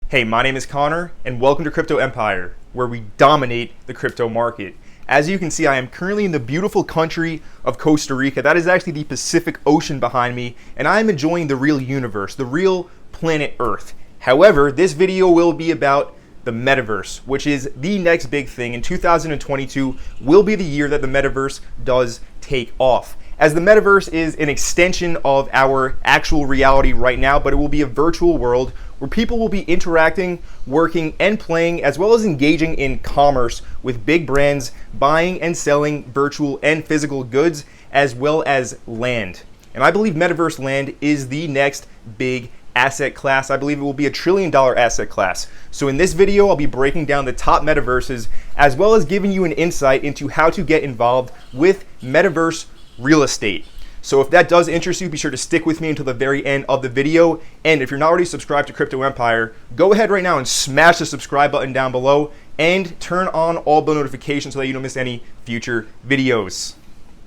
Hey, my name is Connor, and welcome to Crypto Empire, where we dominate the crypto market. As you can see, I am currently in the beautiful country of Costa Rica. That is actually the Pacific Ocean behind me, and I am enjoying the real universe, the real planet Earth. However, this video will be about the Metaverse, which is the next big thing. In 2022 will be the year that the Metaverse does take off. As the Metaverse is an extension of our actual reality right now, but it will be a virtual world where people will be interacting, working, and playing, as well as engaging in commerce with big brands, buying and selling virtual and physical goods, as well as land. And I believe Metaverse land is the next big asset class. I believe it will be $1 trillion asset class. So in this video, I'll be breaking down the top metaverses, as well as giving you an insight into how to get involved with Metaverse real estate. So if that does interest you, be sure to stick with me until the very end of the video. And if you're not already subscribed to Crypto Empire, go ahead right now and smash the subscribe button down below and turn on all bell notifications so that you don't miss any future videos.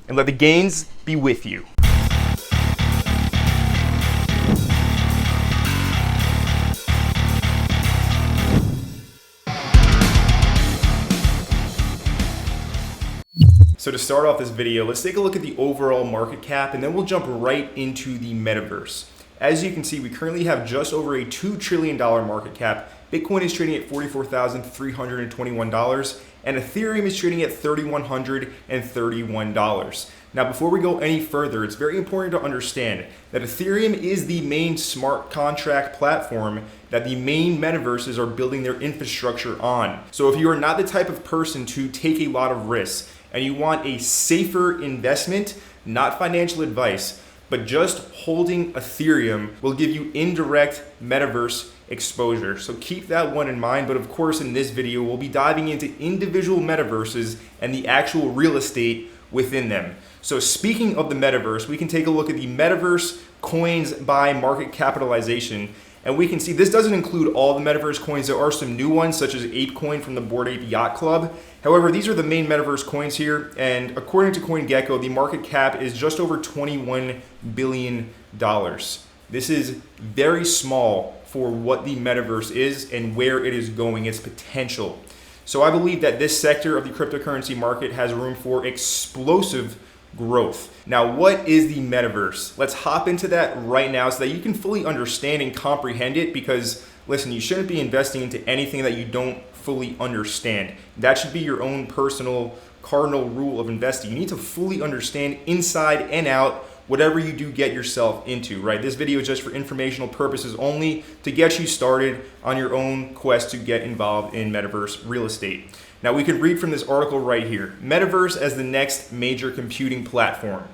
And let the gains be with you. So to start off this video, let's take a look at the overall market cap, and then we'll jump right into the Metaverse. As you can see, we currently have just over a $2 trillion market cap. Bitcoin is trading at $44,321, and Ethereum is trading at $3,131. Now, before we go any further, it's very important to understand that Ethereum is the main smart contract platform that the main metaverses are building their infrastructure on. So if you are not the type of person to take a lot of risks, and you want a safer investment, not financial advice, but just holding Ethereum will give you indirect metaverse exposure. So keep that one in mind. But of course, in this video, we'll be diving into individual metaverses and the actual real estate within them. So speaking of the metaverse, we can take a look at the metaverse coins by market capitalization. And we can see this doesn't include all the metaverse coins. There are some new ones, such as ApeCoin from the Bored Ape Yacht Club. However, these are the main metaverse coins here. And according to CoinGecko, the market cap is just over $21 billion. This is very small for what the metaverse is and where it is going, its potential. So I believe that this sector of the cryptocurrency market has room for explosive growth. Now, what is the metaverse? Let's hop into that right now so that you can fully understand and comprehend it, because listen, you shouldn't be investing into anything that you don't fully understand. That should be your own personal cardinal rule of investing. You need to fully understand inside and out whatever you do get yourself into, right? This video is just for informational purposes only, to get you started on your own quest to get involved in metaverse real estate. Now, we can read from this article right here. Metaverse as the next major computing platform.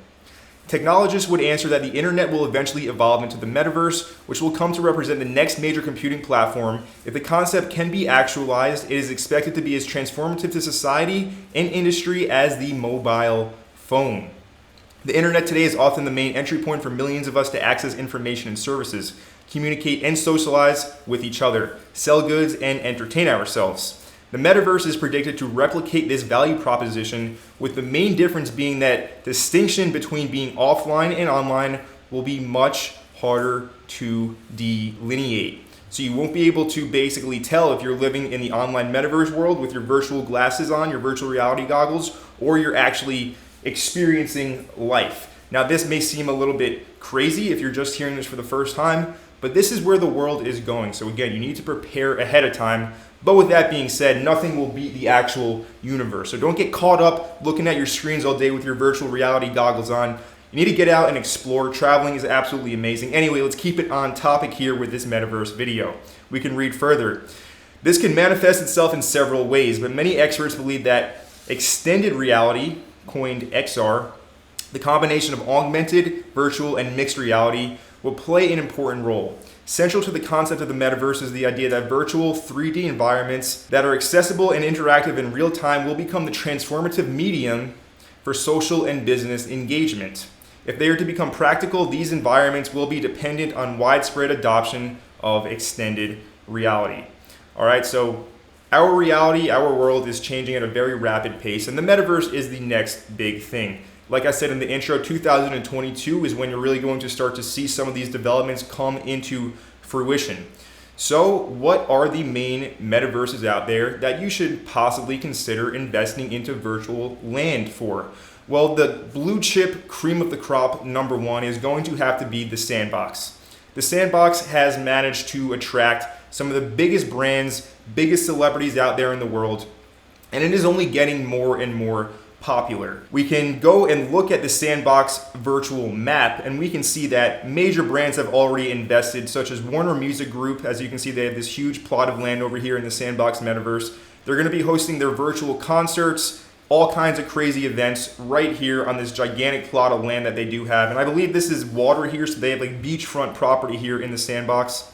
Technologists would answer that the internet will eventually evolve into the metaverse, which will come to represent the next major computing platform. If the concept can be actualized, it is expected to be as transformative to society and industry as the mobile phone. The internet today is often the main entry point for millions of us to access information and services, communicate and socialize with each other, sell goods, and entertain ourselves. The metaverse is predicted to replicate this value proposition, with the main difference being that distinction between being offline and online will be much harder to delineate. So you won't be able to basically tell if you're living in the online metaverse world with your virtual glasses on, your virtual reality goggles, or you're actually experiencing life. Now, this may seem a little bit crazy if you're just hearing this for the first time, but this is where the world is going. So again, you need to prepare ahead of time. But with that being said, nothing will beat the actual universe. So don't get caught up looking at your screens all day with your virtual reality goggles on. You need to get out and explore. Traveling is absolutely amazing. Anyway, let's keep it on topic here with this metaverse video. We can read further. This can manifest itself in several ways, but many experts believe that extended reality, coined XR, the combination of augmented, virtual, and mixed reality, will play an important role. Central to the concept of the metaverse is the idea that virtual 3D environments that are accessible and interactive in real time will become the transformative medium for social and business engagement. If they are to become practical, these environments will be dependent on widespread adoption of extended reality. All right, so our reality, our world is changing at a very rapid pace, and the metaverse is the next big thing. Like I said in the intro, 2022 is when you're really going to start to see some of these developments come into fruition. So what are the main metaverses out there that you should possibly consider investing into virtual land for? Well, the blue chip cream of the crop number one is going to have to be the Sandbox. The Sandbox has managed to attract some of the biggest brands, biggest celebrities out there in the world, and it is only getting more and more popular. We can go and look at the Sandbox virtual map, and we can see that major brands have already invested, such as Warner Music Group. As you can see, they have this huge plot of land over here in the Sandbox metaverse. They're going to be hosting their virtual concerts, all kinds of crazy events right here on this gigantic plot of land that they do have. And I believe this is water here, so they have like beachfront property here in the Sandbox.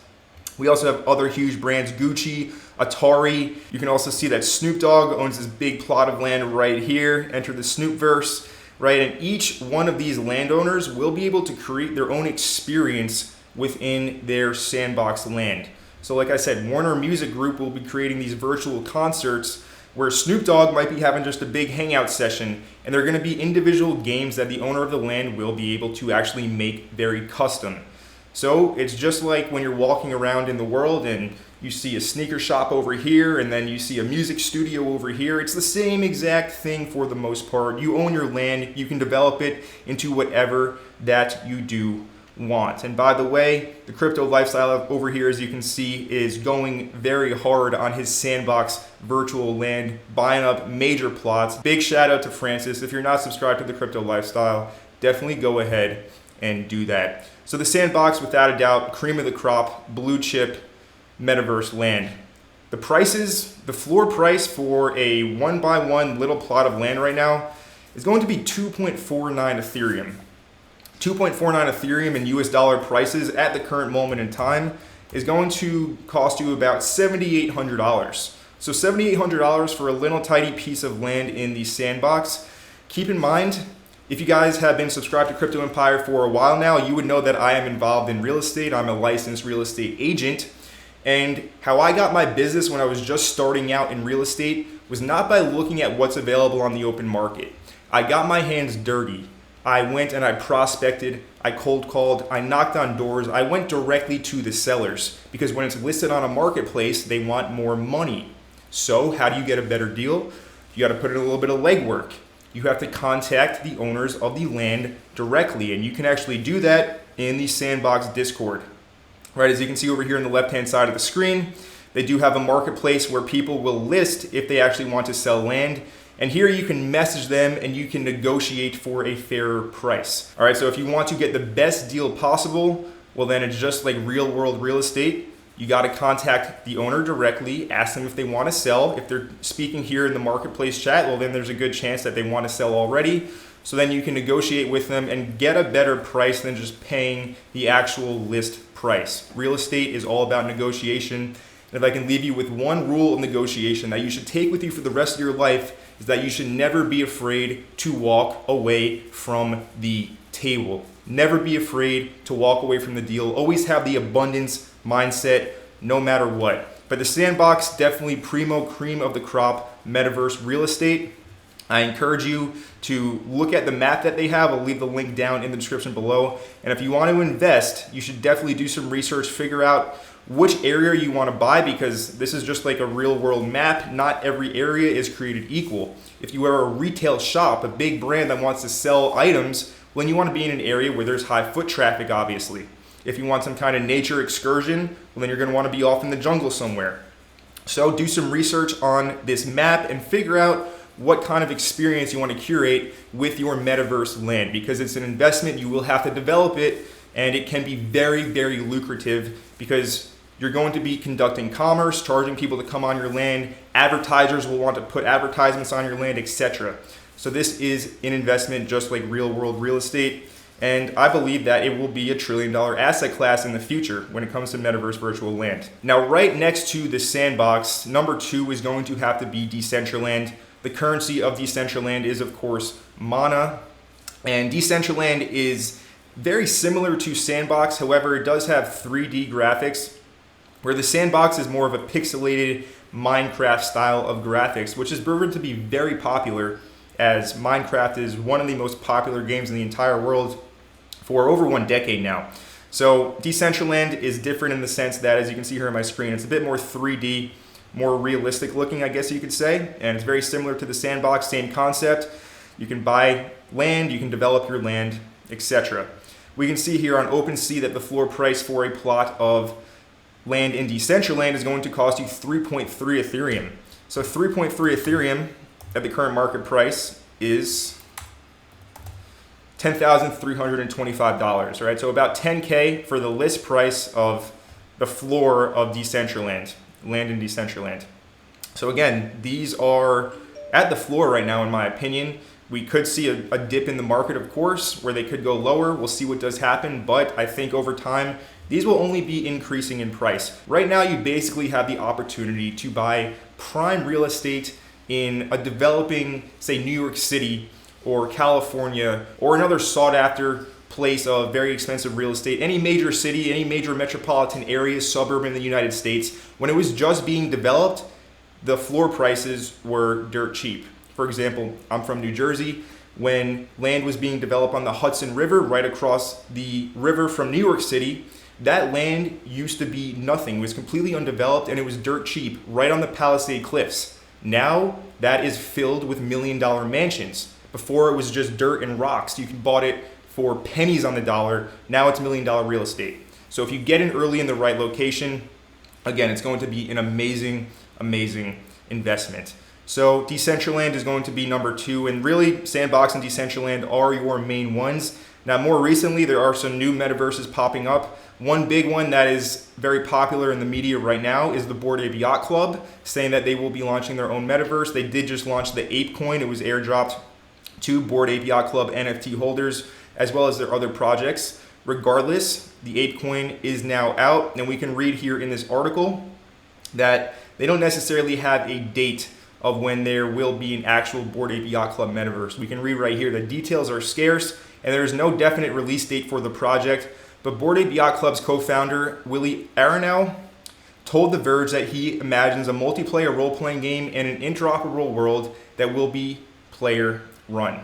We also have other huge brands, Gucci, Atari. You can also see that Snoop Dogg owns this big plot of land right here. Enter the Snoopverse, right? And each one of these landowners will be able to create their own experience within their Sandbox land. So like I said, Warner Music Group will be creating these virtual concerts where Snoop Dogg might be having just a big hangout session, and they're going to be individual games that the owner of the land will be able to actually make very custom. So it's just like when you're walking around in the world and you see a sneaker shop over here and then you see a music studio over here. It's the same exact thing for the most part. You own your land, you can develop it into whatever that you do want. And by the way, the crypto lifestyle over here, as you can see, is going very hard on his Sandbox virtual land, buying up major plots. Big shout out to Francis. If you're not subscribed to the crypto lifestyle, definitely go ahead and do that. So the Sandbox, without a doubt, cream of the crop, blue chip metaverse land. The prices, the floor price for a 1x1 little plot of land right now is going to be 2.49 Ethereum. 2.49 Ethereum in US dollar prices at the current moment in time is going to cost you about $7,800. So $7,800 for a little tiny piece of land in the Sandbox. Keep in mind, if you guys have been subscribed to Crypto Empire for a while now, you would know that I am involved in real estate. I'm a licensed real estate agent. And how I got my business when I was just starting out in real estate was not by looking at what's available on the open market. I got my hands dirty. I went and I prospected, I cold called, I knocked on doors, I went directly to the sellers because when it's listed on a marketplace, they want more money. So how do you get a better deal? You got to put in a little bit of legwork. You have to contact the owners of the land directly, and you can actually do that in the Sandbox Discord. Right, as you can see over here on the left-hand side of the screen, they do have a marketplace where people will list if they actually want to sell land. And here you can message them and you can negotiate for a fairer price. All right, so if you want to get the best deal possible, well then it's just like real world real estate. You got to contact the owner directly, ask them if they want to sell. If they're speaking here in the marketplace chat, well then there's a good chance that they want to sell already. So then you can negotiate with them and get a better price than just paying the actual list price. Real estate is all about negotiation. And if I can leave you with one rule of negotiation that you should take with you for the rest of your life, is that you should never be afraid to walk away from the table. Never be afraid to walk away from the deal. Always have the abundance mindset no matter what. But the Sandbox, definitely primo cream of the crop metaverse real estate. I encourage you to look at the map that they have. I'll leave the link down in the description below. And if you want to invest, you should definitely do some research, figure out which area you want to buy, because this is just like a real world map. Not every area is created equal. If you are a retail shop, a big brand that wants to sell items, well, then you want to be in an area where there's high foot traffic, obviously. If you want some kind of nature excursion, well, then you're going to want to be off in the jungle somewhere. So do some research on this map and figure out what kind of experience you want to curate with your metaverse land, because it's an investment. You will have to develop it, and it can be very, very lucrative because you're going to be conducting commerce, charging people to come on your land. Advertisers will want to put advertisements on your land, etc. So this is an investment just like real world real estate. And I believe that it will be a $1 trillion asset class in the future when it comes to metaverse virtual land. Now, right next to the Sandbox, number 2 is going to have to be Decentraland. The currency of Decentraland is, of course, Mana. And Decentraland is very similar to Sandbox. However, it does have 3D graphics, where the Sandbox is more of a pixelated Minecraft style of graphics, which has proven to be very popular, as Minecraft is one of the most popular games in the entire world for over 1 decade now. So Decentraland is different in the sense that, as you can see here on my screen, it's a bit more 3D, more realistic looking, I guess you could say. And it's very similar to the Sandbox, same concept. You can buy land, you can develop your land, etc. We can see here on OpenSea that the floor price for a plot of land in Decentraland is going to cost you 3.3 Ethereum. So 3.3 Ethereum at the current market price is $10,325, right? So about 10K for the list price of the floor of Decentraland, land in Decentraland. So again, these are at the floor right now, in my opinion. We could see a dip in the market, of course, where they could go lower. We'll see what does happen, but I think over time, these will only be increasing in price. Right now, you basically have the opportunity to buy prime real estate in a developing, say, New York City or California or another sought after place of very expensive real estate, any major city, any major metropolitan area, suburb in the United States. When it was just being developed, the floor prices were dirt cheap. For example, I'm from New Jersey. When land was being developed on the Hudson River, right across the river from New York City, that land used to be nothing. It was completely undeveloped and it was dirt cheap, right on the Palisade Cliffs. Now, that is filled with $1 million mansions. Before it was just dirt and rocks. You bought it for pennies on the dollar. Now it's $1 million real estate. So if you get in early in the right location, again, it's going to be an amazing, amazing investment. So Decentraland is going to be number 2, and really Sandbox and Decentraland are your main ones. Now, more recently, there are some new metaverses popping up. One big one that is very popular in the media right now is the Bored Ape Yacht Club, saying that they will be launching their own metaverse. They did just launch the Ape Coin. It was airdropped to Bored Ape Yacht Club NFT holders, as well as their other projects. Regardless, the Ape Coin is now out, and we can read here in this article that they don't necessarily have a date of when there will be an actual Bored Ape Yacht Club metaverse. We can read right here, the details are scarce, and there is no definite release date for the project, but Bored Ape Yacht Club's co-founder, Willie Aronow, told The Verge that he imagines a multiplayer role-playing game in an interoperable world that will be player run.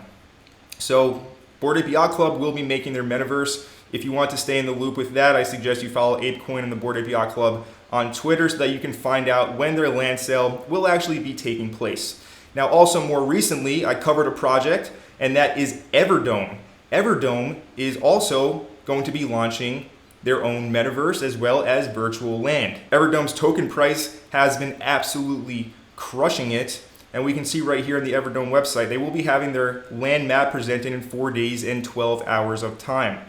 So Bored Ape Yacht Club will be making their metaverse. If you want to stay in the loop with that, I suggest you follow ApeCoin and the Bored Ape Yacht Club on Twitter so that you can find out when their land sale will actually be taking place. Now, also more recently, I covered a project, and that is Everdome. Everdome is also going to be launching their own metaverse as well as virtual land. Everdome's token price has been absolutely crushing it. And we can see right here on the Everdome website, they will be having their land map presented in 4 days and 12 hours of time.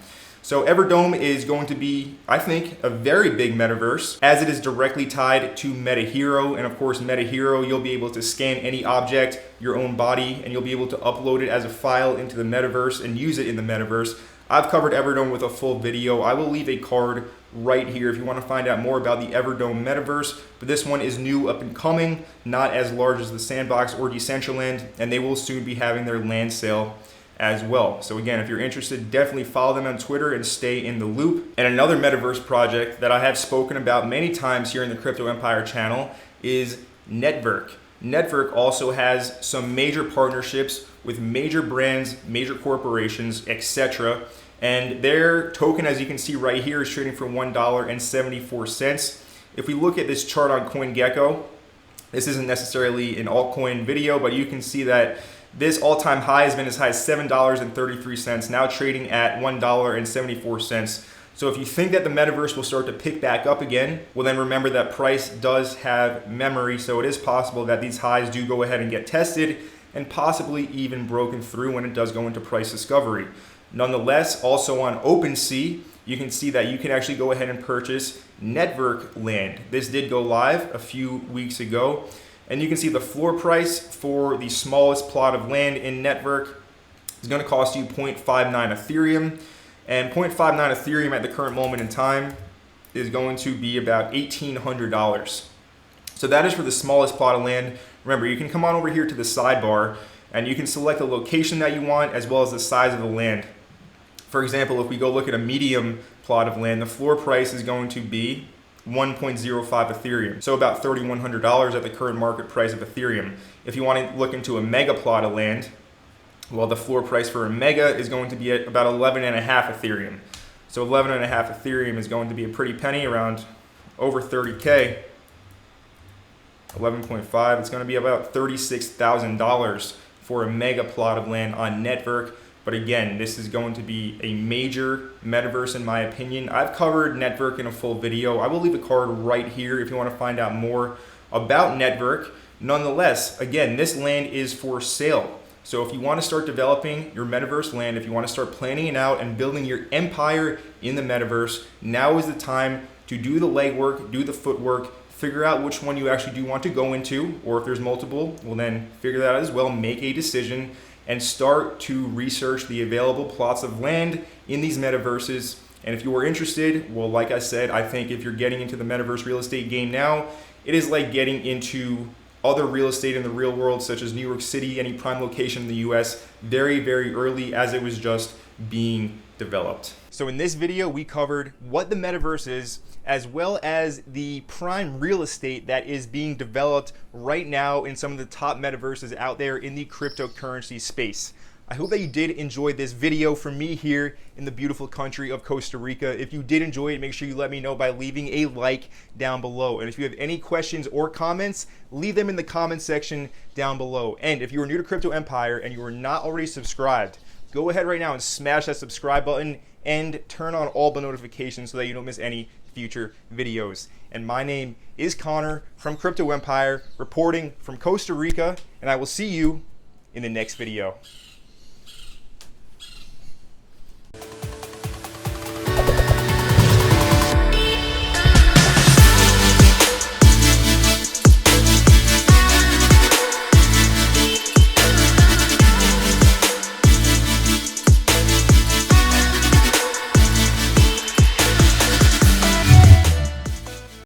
So Everdome is going to be, I think, a very big metaverse, as it is directly tied to MetaHero. And of course, MetaHero, you'll be able to scan any object, your own body, and you'll be able to upload it as a file into the metaverse and use it in the metaverse. I've covered Everdome with a full video. I will leave a card right here if you want to find out more about the Everdome metaverse. But this one is new, up and coming, not as large as the Sandbox or Decentraland, and they will soon be having their land sale as well. So again, if you're interested, definitely follow them on Twitter and stay in the loop. And another metaverse project that I have spoken about many times here in the Crypto Empire channel is Netvrk. Netvrk also has some major partnerships with major brands, major corporations, etc. And their token, as you can see right here, is trading for $1.74. If we look at this chart on CoinGecko, this isn't necessarily an altcoin video, but you can see that this all-time high has been as high as $7.33, now trading at $1.74. So if you think that the metaverse will start to pick back up again, well then remember that price does have memory, so it is possible that these highs do go ahead and get tested and possibly even broken through when it does go into price discovery. Nonetheless, also on OpenSea, you can see that you can actually go ahead and purchase Netvrk land. This did go live a few weeks ago, and you can see the floor price for the smallest plot of land in Netvrk is going to cost you 0.59 Ethereum, and 0.59 Ethereum at the current moment in time is going to be about $1,800. So that is for the smallest plot of land. Remember, you can come on over here to the sidebar and you can select the location that you want as well as the size of the land. For example, if we go look at a medium plot of land, the floor price is going to be 1.05 Ethereum. So about $3,100 at the current market price of Ethereum. If you want to look into a mega plot of land, well, the floor price for a mega is going to be at about 11.5 Ethereum. So 11.5 Ethereum is going to be a pretty penny, around over 30K. 11.5, it's going to be about $36,000 for a mega plot of land on Netvrk. But again, this is going to be a major metaverse in my opinion. I've covered Netvrk in a full video. I will leave a card right here if you want to find out more about Netvrk. Nonetheless, again, this land is for sale. So if you want to start developing your metaverse land, if you want to start planning it out and building your empire in the metaverse, now is the time to do the legwork, do the footwork, figure out which one you actually do want to go into, or if there's multiple, well then figure that out as well, make a decision, and start to research the available plots of land in these metaverses. And if you are interested, well, like I said, I think if you're getting into the metaverse real estate game now, it is like getting into other real estate in the real world, such as New York City, any prime location in the US, very, very early as it was just being developed. So in this video, we covered what the metaverse is, as well as the prime real estate that is being developed right now in some of the top metaverses out there in the cryptocurrency space. I hope that you did enjoy this video from me here in the beautiful country of Costa Rica. If you did enjoy it, make sure you let me know by leaving a like down below. And if you have any questions or comments, leave them in the comment section down below. And if you are new to Crypto Empire and you are not already subscribed, go ahead right now and smash that subscribe button and turn on all the notifications so that you don't miss any future videos. And my name is Connor from Crypto Empire, reporting from Costa Rica, and I will see you in the next video.